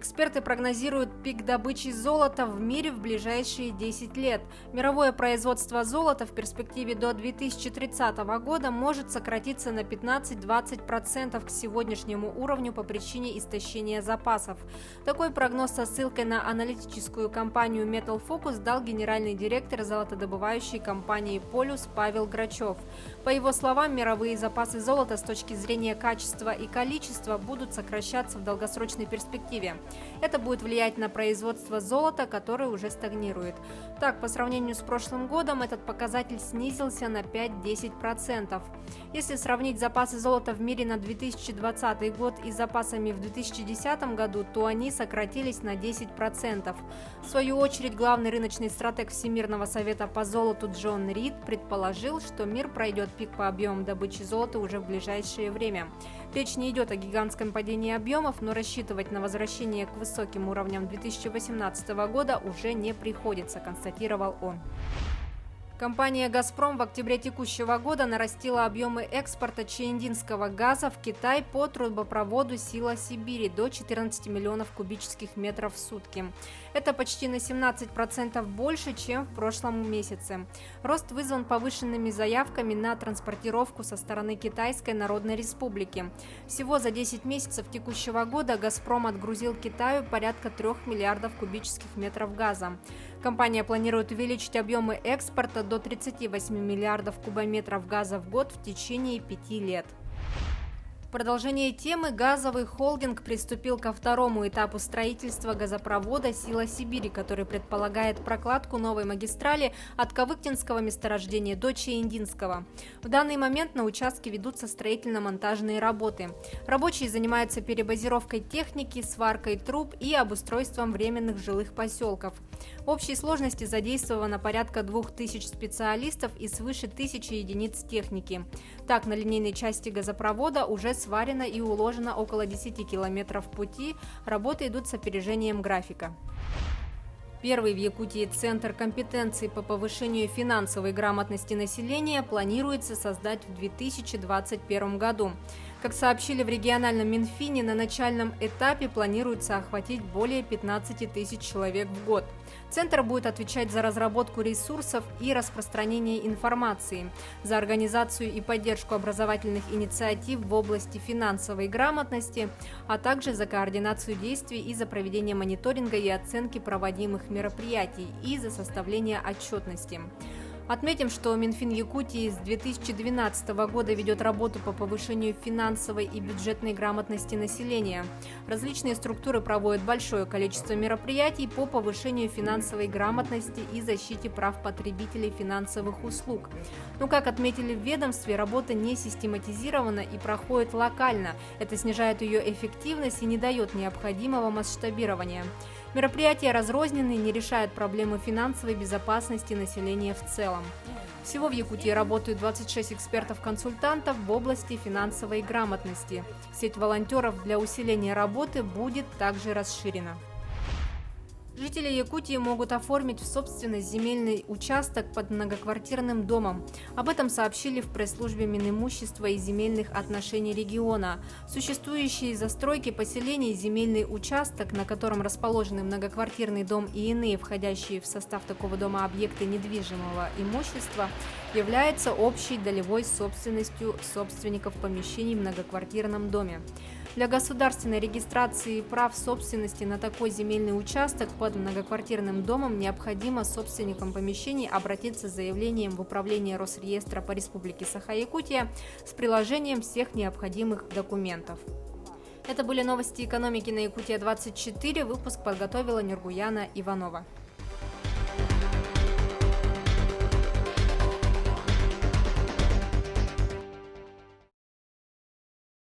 Эксперты прогнозируют пик добычи золота в мире в ближайшие 10 лет. Мировое производство золота в перспективе до 2030 года может сократиться на 15-20% к сегодняшнему уровню по причине истощения запасов. Такой прогноз со ссылкой на аналитическую компанию Metal Focus дал генеральный директор золотодобывающей компании Полюс Павел Грачев. По его словам, мировые запасы золота с точки зрения качества и количества будут сокращаться в долгосрочной перспективе. Это будет влиять на производство золота, которое уже стагнирует. Так, по сравнению с прошлым годом этот показатель снизился на 5-10%. Если сравнить запасы золота в мире на 2020 год и запасами в 2010 году, то они сократились на 10%. В свою очередь, главный рыночный стратег Всемирного совета по золоту Джон Рид предположил, что мир пройдет пик по объемам добычи золота уже в ближайшее время. Речь не идет о гигантском падении объемов, но рассчитывать на возвращение к высоким уровням 2018 года уже не приходится, констатировал он. Компания «Газпром» в октябре текущего года нарастила объемы экспорта чаэндинского газа в Китай по трубопроводу «Сила Сибири» до 14 миллионов кубических метров в сутки. Это почти на 17% больше, чем в прошлом месяце. Рост вызван повышенными заявками на транспортировку со стороны Китайской Народной Республики. Всего за 10 месяцев текущего года «Газпром» отгрузил Китаю порядка 3 миллиардов кубических метров газа. Компания планирует увеличить объемы экспорта до 38 миллиардов кубометров газа в год в течение 5 лет. В продолжение темы газовый холдинг приступил ко второму этапу строительства газопровода «Сила Сибири», который предполагает прокладку новой магистрали от Кавыктинского месторождения до Чаэндинского. В данный момент на участке ведутся строительно-монтажные работы. Рабочие занимаются перебазировкой техники, сваркой труб и обустройством временных жилых поселков. В общей сложности задействовано порядка 2000 специалистов и свыше 1000 единиц техники. Так, на линейной части газопровода уже сварено и уложено около 10 километров пути, работы идут с опережением графика. Первый в Якутии Центр компетенций по повышению финансовой грамотности населения планируется создать в 2021 году. Как сообщили в региональном Минфине, на начальном этапе планируется охватить более 15 тысяч человек в год. Центр будет отвечать за разработку ресурсов и распространение информации, за организацию и поддержку образовательных инициатив в области финансовой грамотности, а также за координацию действий и за проведение мониторинга и оценки проводимых мероприятий и за составление отчетности. Отметим, что Минфин Якутии с 2012 года ведет работу по повышению финансовой и бюджетной грамотности населения. Различные структуры проводят большое количество мероприятий по повышению финансовой грамотности и защите прав потребителей финансовых услуг. Но, как отметили в ведомстве, работа не систематизирована и проходит локально. Это снижает ее эффективность и не дает необходимого масштабирования. Мероприятия разрознены и не решают проблемы финансовой безопасности населения в целом. Всего в Якутии работают 26 экспертов-консультантов в области финансовой грамотности. Сеть волонтеров для усиления работы будет также расширена. Жители Якутии могут оформить в собственность земельный участок под многоквартирным домом. Об этом сообщили в пресс-службе Минимущества и земельных отношений региона. Существующие застройки поселений земельный участок, на котором расположены многоквартирный дом и иные входящие в состав такого дома объекты недвижимого имущества, является общей долевой собственностью собственников помещений в многоквартирном доме. Для государственной регистрации прав собственности на такой земельный участок под многоквартирным домом необходимо собственникам помещений обратиться с заявлением в Управление Росреестра по Республике Саха-Якутия с приложением всех необходимых документов. Это были новости экономики на Якутия 24. Выпуск подготовила Нургуяна Иванова.